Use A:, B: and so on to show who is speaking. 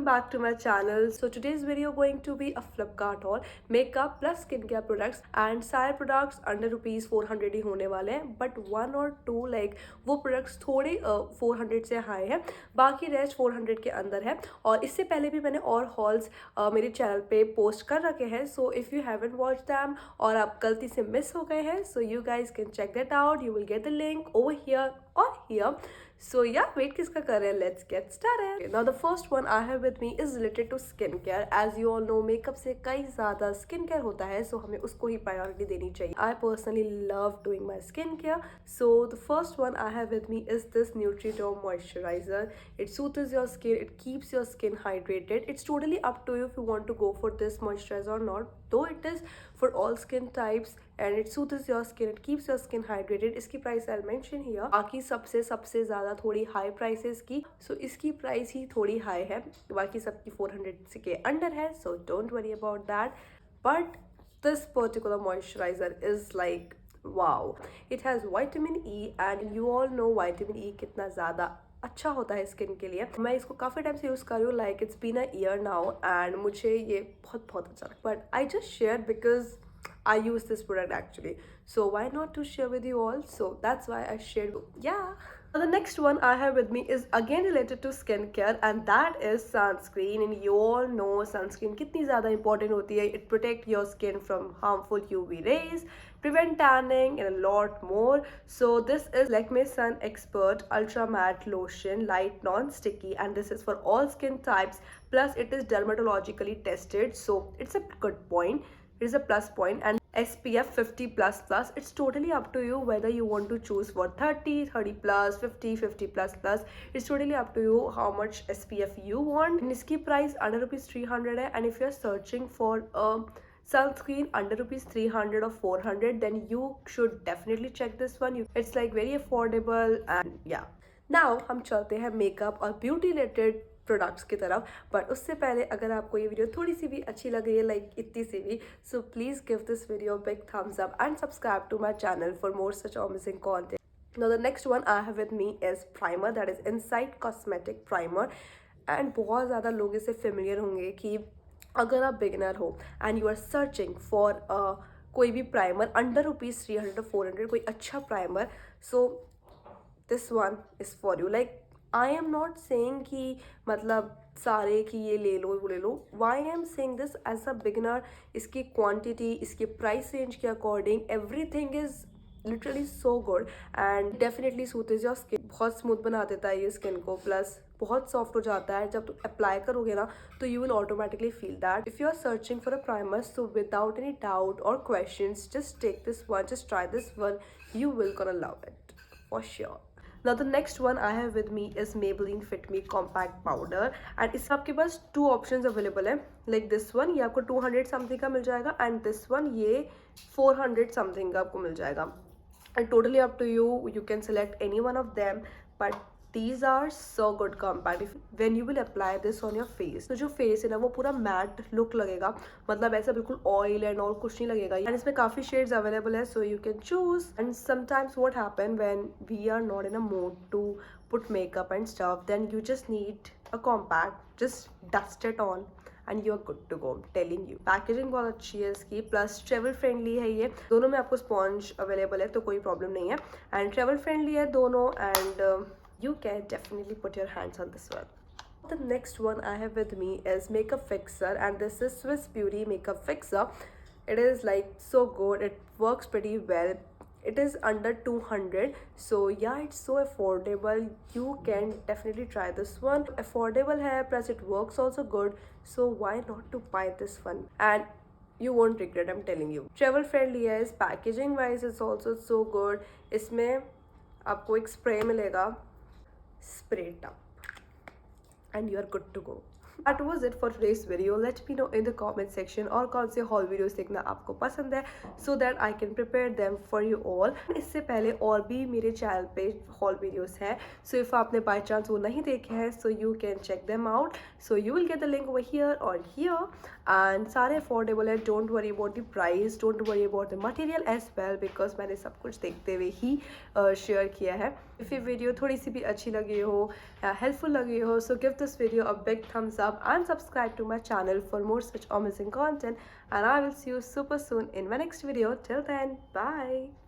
A: back to my channel. So today's video going to be a Flipkart haul, makeup plus skincare products and सारे products under ₹400 ही होने वाले हैं, but one or two like वो products थोड़े 400 से high है, बाकी रेस्ट 400 के अंदर है. और इससे पहले भी मैंने और हॉल्स मेरे चैनल पे पोस्ट कर रखे हैं. So if you haven't watch them और आप गलती से मिस हो गए हैं, so you guys can check that out. You will get the link over here और हियर. So yeah, wait किसका कर रहे हैं? Let's get started. Okay, now the first one I have with me is related to skincare. As you all know, makeup से कई ज़्यादा skincare होता है, so हमें उसको ही priority देनी चाहिए. I personally love doing my skincare. So the first one I have with me is this Nutriderm moisturizer. It soothes your skin, it keeps your skin hydrated. It's totally up to you if you want to go for this moisturizer or not. Though it is for all skin types and it soothes your skin, it keeps your skin hydrated. इसकी price I'll mention here. बाकी सबसे ज़्यादा थोड़ी high prices की, सो इसकी price ही थोड़ी high है, बाकी सबकी 400 के अंडर है, so don't worry about that. But this particular moisturiser is like wow. It has vitamin E and you all know vitamin E कितना ज़्यादा अच्छा होता है स्किन के लिए. मैं इसको काफ़ी टाइम से यूज़ कर रही हूँ, like it's been a year now, and मुझे ये बहुत अच्छा लगा. But I just share because I use this product actually, so why not to share with you all? So that's why I shared. Yeah. Now the next one I have with me is again related to skincare, and that is sunscreen. And you all know sunscreen कितनी ज़्यादा important होती है. It protect your skin from harmful UV rays, prevent tanning and a lot more. So this is Lakme Sun Expert Ultra Matte Lotion, light non-sticky, and this is for all skin types. Plus it is dermatologically tested, so it's a good point. It is a plus point. And SPF 50 plus plus. It's totally up to you whether you want to choose for 30 plus, 50 plus plus. It's totally up to you how much SPF you want. And इसकी price under ₹300 है, and if you're searching for a sunscreen under ₹300 or 400, then you should definitely check this one. It's like very affordable. And yeah, now हम चलते हैं makeup और beauty related products की तरफ. But उससे पहले अगर आपको ये वीडियो थोड़ी सी भी अच्छी लग रही है, लाइक इतनी सी भी, so please give this video big thumbs up and subscribe to my channel for more such amazing content. Now the next one I have with me is primer, that is Insight Cosmetic Primer. And बहुत ज़्यादा लोग इससे familiar होंगे कि अगर आप beginner हो and you are searching for कोई भी प्राइमर अंडर ₹300 400, कोई अच्छा primer, so this one is for you. Like I am not saying कि मतलब सारे कि ये ले लो वो ले लो. Why I am saying this as a beginner, इसकी क्वांटिटी, इसके प्राइस रेंज के according everything is literally so good and definitely suits your skin. बहुत स्मूथ बना देता है ये स्किन को, प्लस बहुत सॉफ्ट हो जाता है. जब तुम अप्लाई करोगे ना तो you will automatically feel that. If you are searching for a primer, so without any doubt और questions, just take this one, just try this one, you will gonna love it for sure. Now the next one I have with me is Maybelline Fit Me Compact Powder, and इसमें आपके पास 2 options available है. Like this one, ये आपको 200 something का मिल जाएगा, and this one ये 400 something का आपको मिल जाएगा. And totally up to you, you can select any one of them, but these are so good compact when you will apply this on your face. तो जो face है ना वो पूरा मैट लुक लगेगा, मतलब ऐसा बिल्कुल ऑयल एंड और कुछ नहीं लगेगा. एंड इसमें काफ़ी शेड्स अवेलेबल है, so you can choose. And sometimes what happen when we are not in a mood to put makeup and stuff, then you just need a compact, just dust it on and you're good to go. I'm telling you, packaging बहुत अच्छी है इसकी, plus travel friendly है. ये दोनों में आपको sponge available है तो कोई प्रॉब्लम नहीं है, एंड ट्रेवल फ्रेंडली है दोनों, and you can definitely put your hands on this one. The next one I have with me is Makeup Fixer, and this is Swiss Beauty Makeup Fixer. It is like so good, it works pretty well. It is under 200, so yeah, it's so affordable. You can definitely try this one. Affordable hai, plus it works also good, so why not to buy this one, and you won't regret, I'm telling you. Travel friendly है, इस packaging wise it's also so good. इसमें आपको एक spray मिलेगा, spray it up and you are good to go. That was it for today's video. Let me know in the comment section और कौन से haul videos देखना आपको पसंद है, so that I can prepare them for you all. इससे पहले और भी मेरे चैनल पे haul videos है, so if आपने by chance वो नहीं देखे हैं, so you can check them out. So you will get the link over here or here, and सारे affordable है. Don't worry about the price, don't worry about the material as well, because मैंने सब कुछ देखते हुए ही share किया है. If ये वीडियो थोड़ी सी भी अच्छी लगी हो, हेल्पफुल लगी हो, so give this video a big thumbs up and subscribe to my channel for more such amazing content, and I will see you super soon in my next video. Till then, bye.